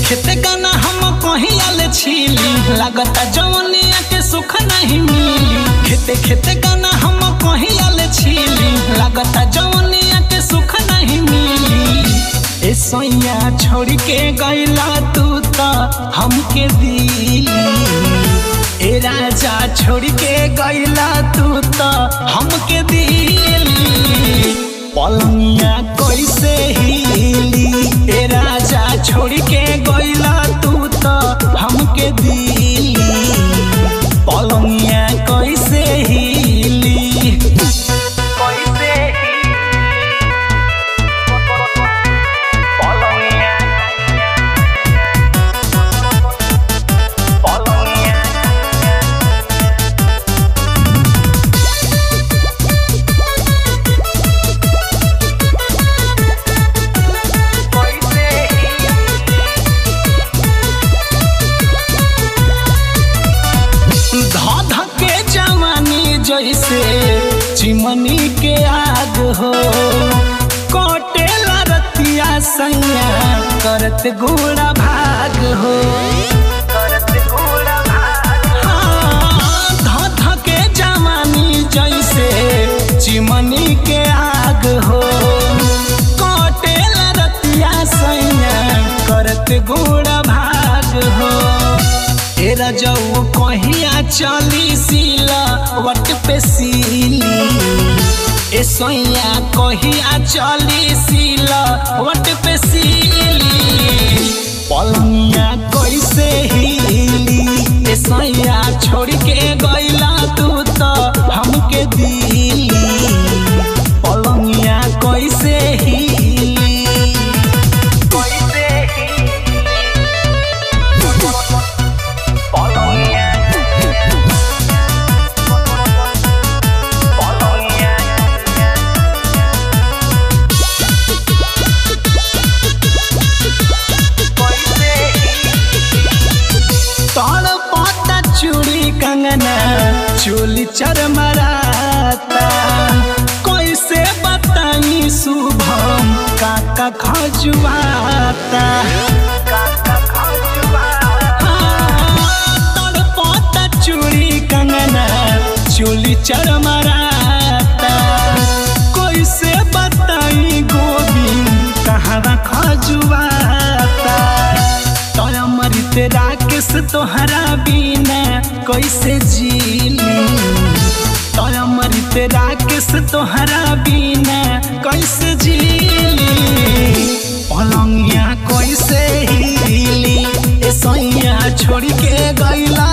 खेते गाना हम कहीं आले छीली लागता जवनिया के सुख नहीं मिली। खेते गाना हम कहीं आले छीली लागता जवनिया के सुख नहीं मिली। ए सैया छोड़ के गइला तू तो हमके दिली। ए राजा छोड़ के गइला तू तो हमके दिली। पलंगिया कैसे हिली। ए राजा छोड़ के गइला तू तो हमके दिली। पलंगिया कैसे हिली। धके जवानी जैसे चिमनी के आग हो कटेला रतिया सैया करत घोड़ा भाग हो। हाँ, धके जवानी जैसे चिमनी के आग हो कटेला रतिया सैया करत घोड़ा भाग हो। तेरा जाऊ कहिया चली सीला वट पे सीली। ए सैया कहिया चली सीला वट पे सीली। पलंगिया कैसे हिली। ए सैया छोड़ के गइला तू तो हमके दिली। पलंगिया कैसे हिली। चूड़ी कंगना चोली चरमराता कैसे बताई शुभम काका खजुआता। तड़पता चूड़ी कंगना चोली चरमराता कैसे बताई गोविंद कहाँ खजुआता। तोरा मरित राकेश तोहरा बिना कैसे जीली। तोरा मरित राकेश तोहरा बिना कैसे जीली। पलंगिया कैसे हिली। ए सैया छोड़ के गइला